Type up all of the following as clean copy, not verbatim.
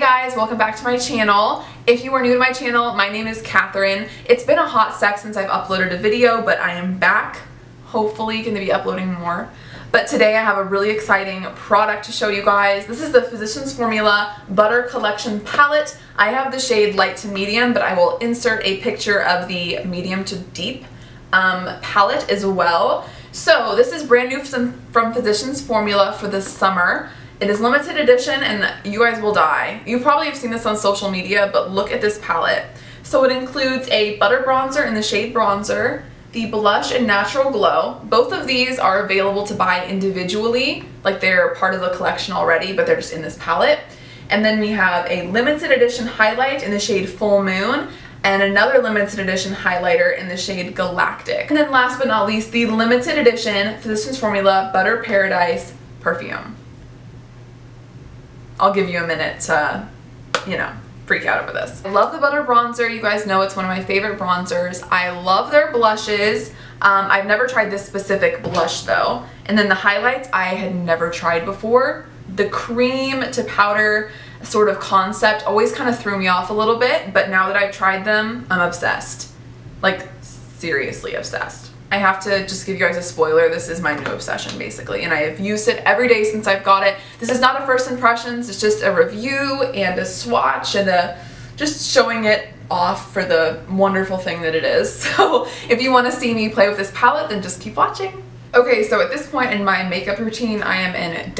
guys, welcome back to my channel. If you are new to my channel, my name is Kathryn. It's been a hot sec since I've uploaded a video, but I am back. Hopefully going to be uploading more. But today I have a really exciting product to show you guys. This is the Physicians Formula Butter Collection Palette. I have the shade light to medium, but I will insert a picture of the medium to deep palette as well. So this is brand new from Physicians Formula for this summer. It is limited edition and you guys will die. You probably have seen this on social media, but look at this palette. So it includes a butter bronzer in the shade Bronzer, the blush in Natural Glow. Both of these are available to buy individually, like they're part of the collection already, but they're just in this palette. And then we have a limited edition highlight in the shade Full Moon, and another limited edition highlighter in the shade Galactic. And then last but not least, the limited edition Physicians Formula Butter Paradise perfume. I'll give you a minute to, freak out over this. I love the butter bronzer. You guys know it's one of my favorite bronzers. I love their blushes. I've never tried this specific blush though. And then the highlights I had never tried before. The cream to powder sort of concept always kind of threw me off a little bit, but now that I've tried them, I'm obsessed. Like, seriously obsessed. I have to just give you guys a spoiler. This is my new obsession basically, and I have used it every day since I've got it. This is not a first impressions, it's just a review and a swatch and just showing it off for the wonderful thing that it is. So if you want to see me play with this palette, then just keep watching. Okay, so at this point in my makeup routine, I am in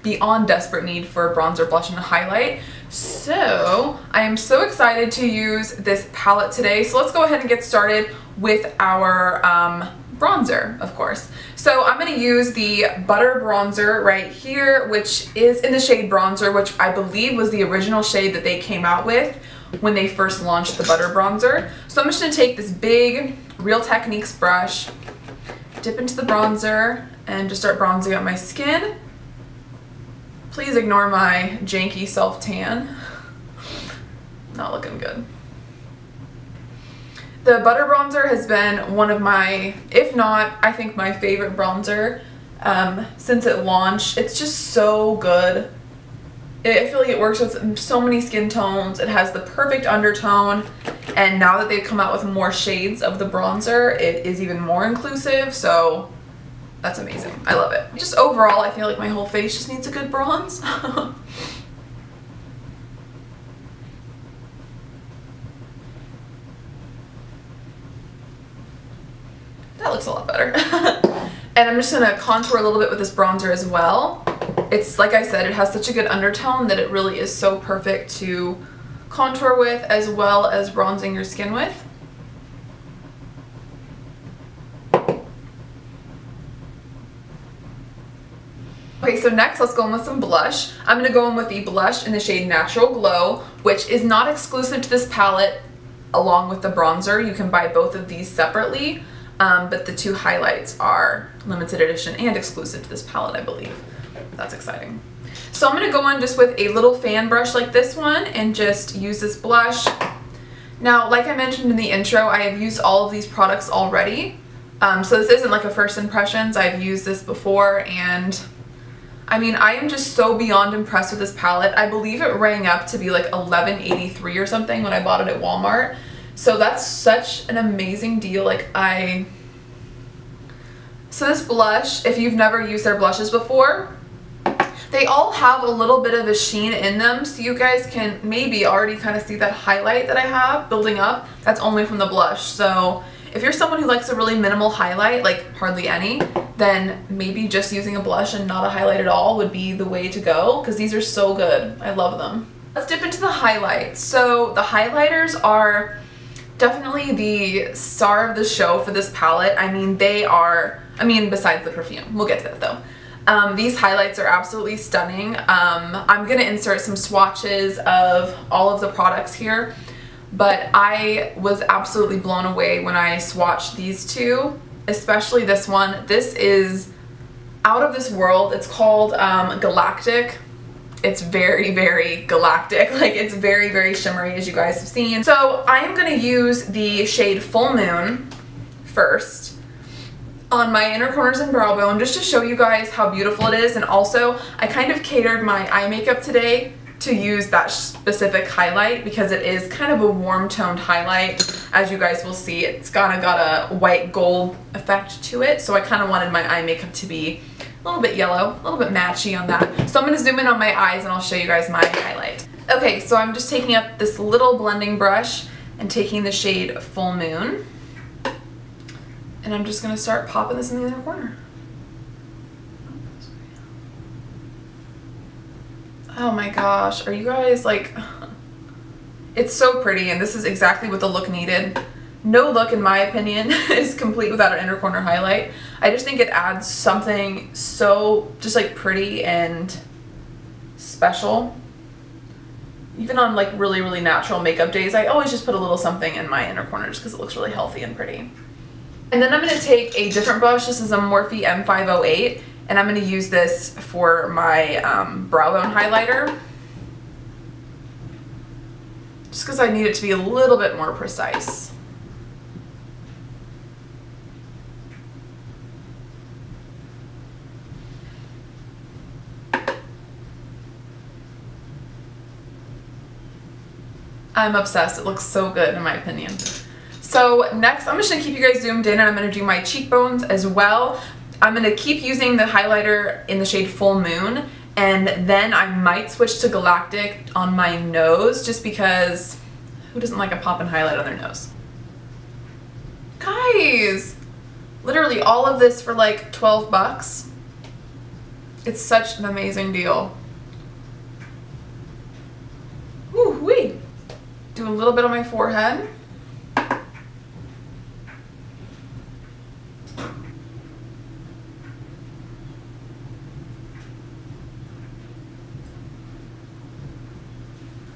beyond desperate need for a bronzer, blush, and a highlight. So I am so excited to use this palette today. So let's go ahead and get started with our bronzer, of course. So I'm going to use the Butter Bronzer right here, which is in the shade Bronzer, which I believe was the original shade that they came out with when they first launched the Butter Bronzer. So I'm just going to take this big Real Techniques brush, dip into the bronzer, and just start bronzing up my skin. Please ignore my janky self-tan. Not looking good. The Butter Bronzer has been one of my, if not, I think my favorite bronzer since it launched. It's just so good. I feel like it works with so many skin tones. It has the perfect undertone, and now that they've come out with more shades of the bronzer, it is even more inclusive, so that's amazing. I love it. Just overall, I feel like my whole face just needs a good bronze. That looks a lot better. And I'm just going to contour a little bit with this bronzer as well. It's, like I said, it has such a good undertone that it really is so perfect to contour with as well as bronzing your skin with. Okay, so next let's go in with some blush. I'm going to go in with the blush in the shade Natural Glow, which is not exclusive to this palette along with the bronzer. You can buy both of these separately, but the two highlights are limited edition and exclusive to this palette, I believe. That's exciting. So I'm going to go in just with a little fan brush like this one and just use this blush. Now, like I mentioned in the intro, I have used all of these products already. So this isn't like a first impressions. I've used this before, and I mean, I am just so beyond impressed with this palette. I believe it rang up to be like $11.83 or something when I bought it at Walmart. So that's such an amazing deal. So this blush, if you've never used their blushes before, they all have a little bit of a sheen in them, so you guys can maybe already kind of see that highlight that I have building up. That's only from the blush. So if you're someone who likes a really minimal highlight, like hardly any, then maybe just using a blush and not a highlight at all would be the way to go, because these are so good. I love them. Let's dip into the highlights. So the highlighters are definitely the star of the show for this palette. I mean, besides the perfume. We'll get to that though. These highlights are absolutely stunning. I'm going to insert some swatches of all of the products here, but I was absolutely blown away when I swatched these two, especially this one. This is out of this world. It's called Galactic. It's very, very galactic. Like, it's very, very shimmery, as you guys have seen. So I am going to use the shade Full Moon first on my inner corners and brow bone, just to show you guys how beautiful it is. And also, I kind of catered my eye makeup today to use that specific highlight because it is kind of a warm toned highlight. As you guys will see, it's kind of got a white gold effect to it. So I kind of wanted my eye makeup to be a little bit yellow, a little bit matchy on that. So I'm going to zoom in on my eyes and I'll show you guys my highlight. Okay, so I'm just taking up this little blending brush and taking the shade Full Moon. And I'm just going to start popping this in the inner corner. Oh my gosh, are you guys like, it's so pretty, and this is exactly what the look needed. No look, in my opinion, is complete without an inner corner highlight. I just think it adds something so just like pretty and special. Even on like really, really natural makeup days, I always just put a little something in my inner corner just because it looks really healthy and pretty. And then I'm going to take a different brush. This is a Morphe M508, and I'm going to use this for my brow bone highlighter. Just because I need it to be a little bit more precise. I'm obsessed. It looks so good in my opinion. So next, I'm just going to keep you guys zoomed in and I'm going to do my cheekbones as well. I'm going to keep using the highlighter in the shade Full Moon, and then I might switch to Galactic on my nose just because who doesn't like a pop-in highlight on their nose? Guys, literally all of this for like 12 bucks. It's such an amazing deal. Woo-wee. Do a little bit on my forehead.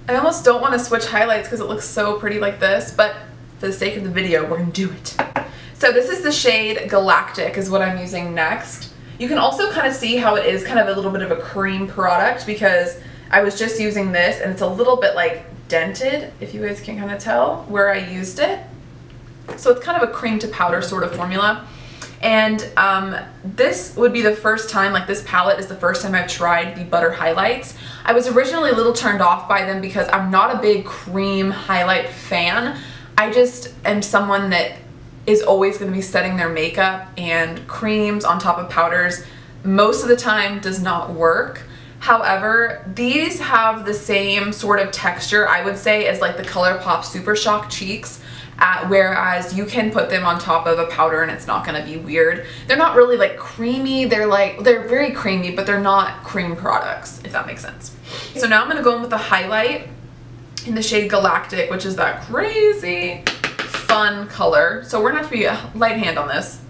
I almost don't want to switch highlights because it looks so pretty like this, but for the sake of the video, we're going to do it. So this is the shade Galactic is what I'm using next. You can also kind of see how it is kind of a little bit of a cream product because I was just using this and it's a little bit like dented, if you guys can kind of tell where I used it. So it's kind of a cream to powder sort of formula. And this would be the first time, like this palette is the first time I've tried the butter highlights. I was originally a little turned off by them because I'm not a big cream highlight fan. I just am someone that is always going to be setting their makeup, and creams on top of powders most of the time does not work. However, these have the same sort of texture, I would say, as like the ColourPop Super Shock Cheeks. Whereas you can put them on top of a powder and it's not going to be weird. They're not really like creamy, they're very creamy, but they're not cream products, if that makes sense. So now I'm going to go in with the highlight in the shade Galactic, which is that crazy fun color. So we're going to have to be a light hand on this.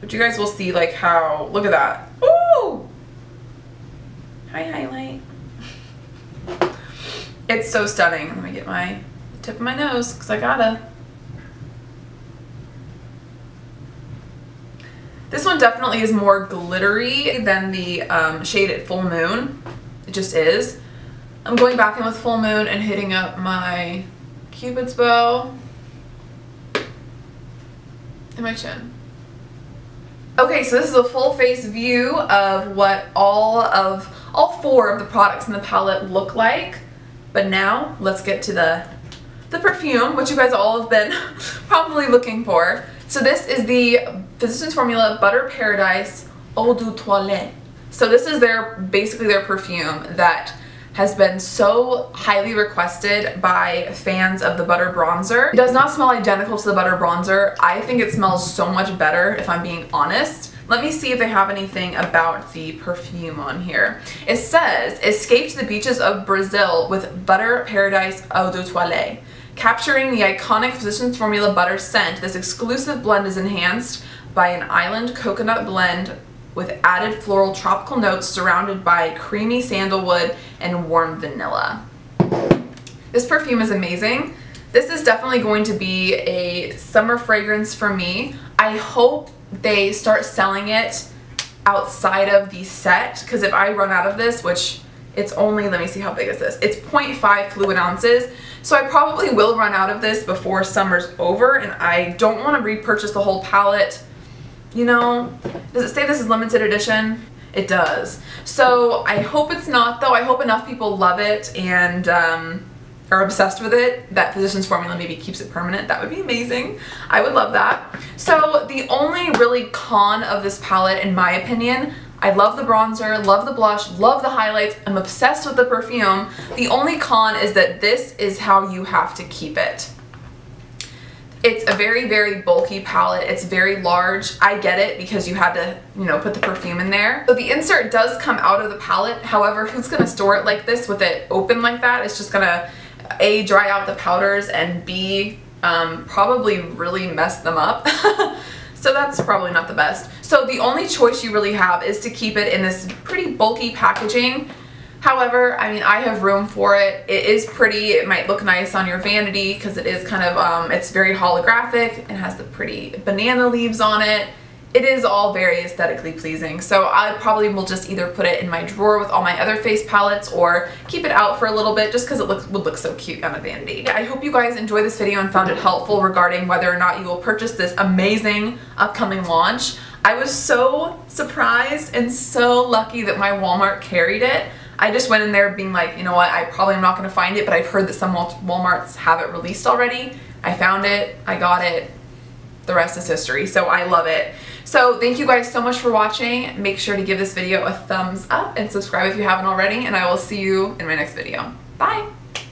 But you guys will see like how, look at that. Ooh! Hi, highlight. It's so stunning. Let me get my tip of my nose because I gotta. This one definitely is more glittery than the shade at Full Moon. It just is. I'm going back in with Full Moon and hitting up my Cupid's bow and my chin. Okay, so this is a full face view of what all four of the products in the palette look like. But now let's get to the perfume, which you guys all have been probably looking for. So this is the Physicians Formula Butter Paradise Eau de Toilette. So this is basically their perfume that has been so highly requested by fans of the butter bronzer. It does not smell identical to the butter bronzer. I think it smells so much better, if I'm being honest. Let me see if they have anything about the perfume on here. It says, escape to the beaches of Brazil with Butter Paradise Eau de Toilette. Capturing the iconic Physicians Formula butter scent, this exclusive blend is enhanced by an island coconut blend with added floral tropical notes surrounded by creamy sandalwood and warm vanilla. This perfume is amazing. This is definitely going to be a summer fragrance for me. I hope they start selling it outside of the set, because if I run out of this, which it's only, let me see how big is this, it's 0.5 fluid ounces, so I probably will run out of this before summer's over, and I don't want to repurchase the whole palette. You know, does it say this is limited edition? It does. So I hope it's not though. I hope enough people love it and are obsessed with it that Physicians Formula maybe keeps it permanent. That would be amazing. I would love that. So the only really con of this palette, in my opinion, I love the bronzer, love the blush, love the highlights, I'm obsessed with the perfume. The only con is that this is how you have to keep it. It's a very, very bulky palette. It's very large. I get it because you had to, you know, put the perfume in there. So the insert does come out of the palette. However, who's gonna store it like this with it open like that? It's just gonna A, dry out the powders, and B, probably really mess them up. So that's probably not the best. So the only choice you really have is to keep it in this pretty bulky packaging. However, I mean, I have room for it. It is pretty. It might look nice on your vanity because it is kind of, it's very holographic. It has the pretty banana leaves on it. It is all very aesthetically pleasing. So I probably will just either put it in my drawer with all my other face palettes or keep it out for a little bit just because it would look so cute on a vanity. I hope you guys enjoyed this video and found it helpful regarding whether or not you will purchase this amazing upcoming launch. I was so surprised and so lucky that my Walmart carried it. I just went in there being like, you know what, I probably am not going to find it, but I've heard that some Walmarts have it released already. I found it, I got it, the rest is history, so I love it. So thank you guys so much for watching. Make sure to give this video a thumbs up and subscribe if you haven't already, and I will see you in my next video. Bye!